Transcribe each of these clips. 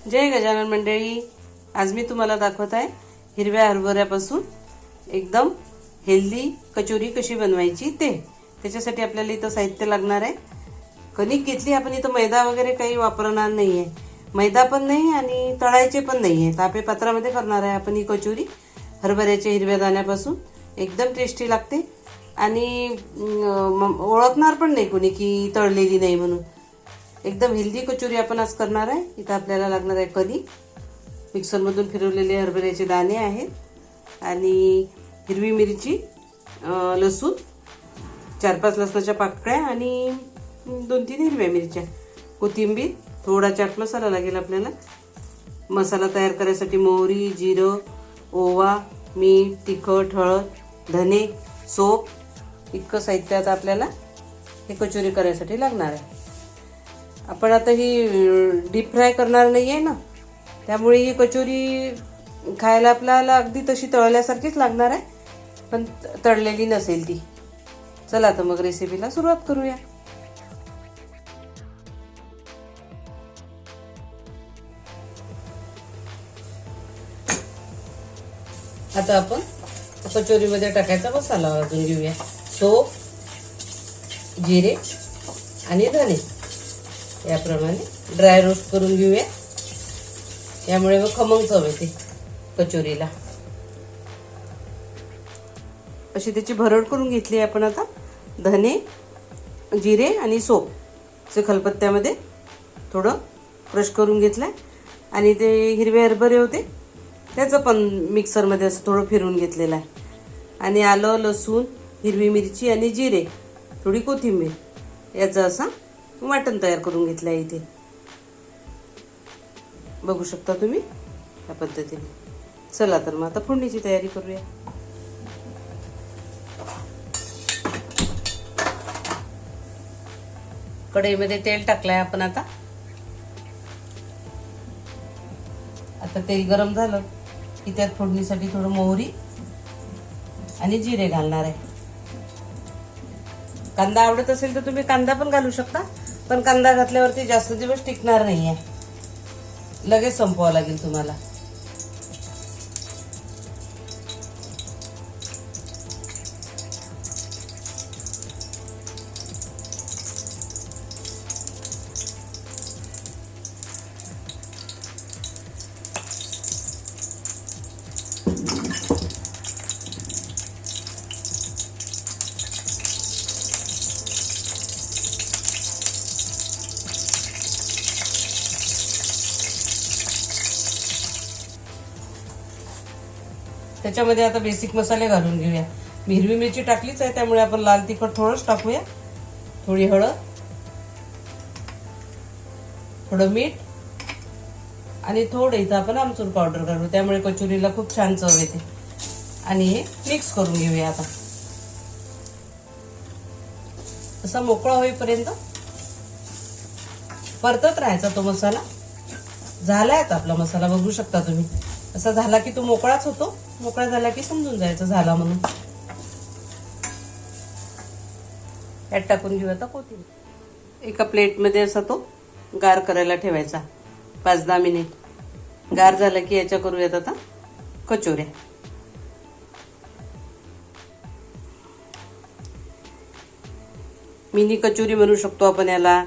जय गजानन मंडळी, आज मी तुम्हाला दाखवत आहे हिरव्या हरभऱ्यापासून एकदम हेल्दी कचोरी कशी बनवायची ते। त्याच्यासाठी आपल्याला इथं साहित्य लागणार आहे। कणिक घेतली आपण, इथं मैदा वगैरे काही वापरणार नाहीये, मैदा पण नाही आणि तळायचे पण नाहीये। तापे पात्रामध्ये करणार आहे आपण ही कचोरी हरभऱ्याच्या हिरव्या दाण्यापासून। एकदम टेस्टी लागते आणि ओळखणार पण नाही कोणी की तळलेली नाही म्हणून। एकदम हेल्दी कचोरी आपण आज करणार आहे। इथं आपल्याला लागणार आहे कणिक, मिक्सरमधून फिरवलेले हरभऱ्याचे दाणे आहेत आणि हिरवी मिरची, लसूण, 4-5 लसणाच्या पाकळ्या आणि 2-3 हिरव्या मिरच्या, कोथिंबीर, थोडा चाट मसाला लागेल आपल्याला। मसाला तयार करायसाठी मोहरी, जिरं, ओवा, मीठ, तिखट, हळद, धने, सोप इतकं साहित्य आता आपल्याला हे कचोरी करायसाठी लागणार आहे। आपण आता ही डीप फ्राय करणार नाहीये ना, त्यामुळे ही कचोरी खायला आपल्याला अगदी तशी तळल्यासारखीच लागणार आहे, पण तळलेली नसेल ती। चला तर मग रेसिपीला सुरुवात करूया। आता आपण कचोरीमध्ये टाकायचा मसाला वाजून घेऊया। सोप, जिरे आणि धने याप्रमाणे ड्राय रोस्ट करून घेऊया, यामुळे मग खमंग चव येते कचोरीला। अशी त्याची भरड करून घेतली आपण। आता धने, जिरे आणि सोप जे खलबत्त्यामध्ये थोडं क्रश करून घेतलंय आणि ते हिरवे हरभरे होते त्याचं पण मिक्सरमध्ये असं थोडं फिरवून घेतलेलं आहे आणि आलं, लसूण, हिरवी मिरची आणि जिरे, थोडी कोथिंबीर याचं असं वाटण तयार करून घेतलं आहे। इथे बघू शकता तुम्ही या पद्धतीने। चला तर मग आता फोडणीची तयारी करूया। कढईमध्ये तेल टाकलंय आपण। आता तेल गरम झालं की त्यात फोडणीसाठी थोडं मोहरी आणि जिरे घालणार आहे। कांदा आवडत असेल तर तुम्ही कांदा पण घालू शकता, पण कांदा घातल्यावरती जास्त दिवस टिकणार नाहीये, लगेच संपवावं लागेल तुम्हाला। त्याच्यामध्ये आता बेसिक मसाले घालून घेऊया। मी हिरवी मिरची टाकलीच आहे, त्यामुळे आपण लाल तिखट थोडंच टाकूया, थोडी हळद, थोडं मीठ आणि थोडं इथं आपण आमचूर पावडर घालू, त्यामुळे कचोरीला खूप छान चव येते। आणि हे मिक्स करून घेऊया। आता असा मोकळा होईपर्यंत परतत राहायचा तो मसाला। झालाय आता आपला मसाला, बघू शकता तुम्ही। असा झाला की तो मोकळाच होतो, मोकळा झाला की समजून जायचं झाला म्हणून। यात टाकून घेऊ आता कोथिंबीर। एका प्लेटमध्ये असा तो गार करायला ठेवायचा 5-10 मिनिट। गार झाला की याच्या करूयात आता कचोऱ्या। मिनी कचोरी म्हणू शकतो आपण याला,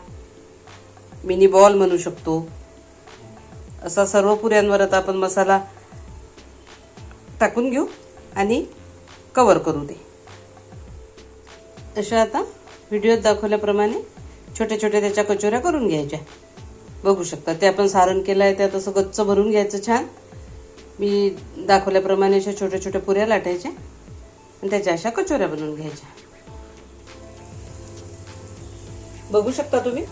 मिनी बॉल म्हणू शकतो। असा सर्व पुऱ्यांवर आता आपण मसाला टाकून घेऊ आणि कव्हर करू दे। अशा आता व्हिडिओत दाखवल्याप्रमाणे छोट्या छोट्या त्याच्या कचोऱ्या करून घ्यायच्या। बघू शकता ते आपण सारण केलं आहे, त्यात असं गच्च भरून घ्यायचं छान। मी दाखवल्याप्रमाणे अशा छोट्या छोट्या पुऱ्या लाटायच्या आणि त्याच्या अशा कचोऱ्या बनवून घ्यायच्या। बघू शकता तुम्ही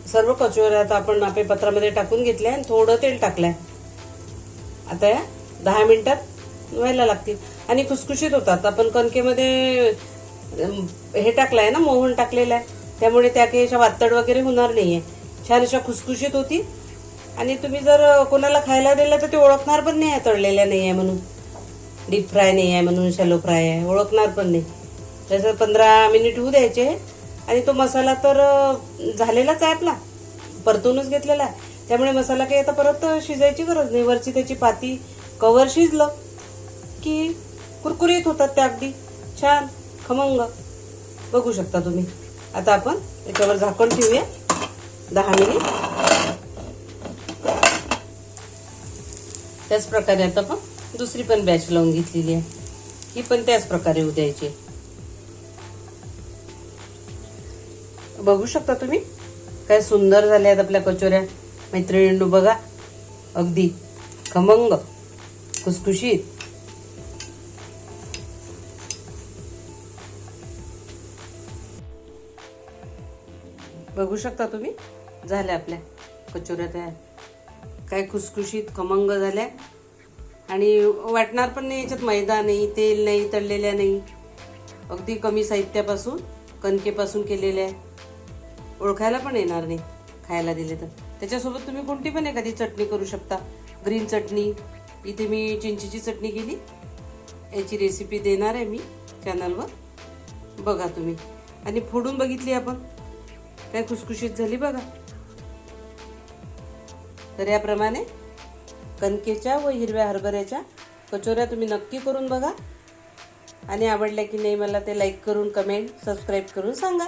सर्व कचोऱ्या आता आपण आपे पत्रामध्ये टाकून घेतल्या आणि थोडं तेल टाकलंय। आता या 10 मिनिटात व्हायला लागतील आणि खुसखुशीत होतात। आपण कणकेमध्ये हे टाकलंय ना, मोहन टाकलेलं आहे, त्यामुळे त्या काही अशा वातड वगैरे होणार नाहीये, छान अशा खुसखुशीत होती। आणि तुम्ही जर कोणाला खायला दिलं तर ते ओळखणार पण नाही तळलेल्या नाही आहे म्हणून, डीप फ्राय नाही आहे म्हणून, शॅलो फ्राय आहे, ओळखणार पण नाही। त्याचं 15 मिनिट होऊ द्यायचे आणि तो मसाला तर झालेलाच आहे आपला, परतूनच घेतलेला आहे। त्यामुळे मसाला काही आता परत शिजायची गरज नाही. वरची त्याची पाती कवर शिजलं की कुरकुरीत होतात त्या अगदी छान खमंग. बघू शकता तुम्ही. आता आपण याच्यावर झाकण ठेवूया 10 मिनिट. त्याच प्रकारे आता आपण दुसरी पण बॅच लावून घेतलेली आहे. ही पण त्याच प्रकारे उद्यायची. बघू शकता तुम्ही काय सुंदर झाल्या आहेत आपल्या कचोऱ्या मैत्रिणींनो. बघा अगदी खमंग खुसखुशीत. बघू शकता तुम्ही झाल्या आपल्या कचोऱ्या तयार. काय खुसखुशीत खमंग झाल्या आणि वाटणार पण नाही. याच्यात मैदा नाही, तेल नाही, तळलेल्या नाही. अगदी कमी साहित्यापासून कणकेपासून केलेल्या आहे. ओळखायला पण येणार नाही खायला दिले तर. त्याच्यासोबत तुम्ही कोणती पण एखादी चटणी करू शकता. ग्रीन चटणी, इथे मी चिंचेची चटणी केली. याची रेसिपी देणार आहे मी चॅनलवर, बघा तुम्ही. आणि फोडून बघितली आपण काय खुसखुशीत झाली बघा. तर याप्रमाणे कणकेच्या व हिरव्या हरभऱ्याच्या कचोऱ्या तुम्ही नक्की करून बघा. आणि आवडल्या की नाही मला ते लाईक करून, कमेंट, सबस्क्राईब करून सांगा.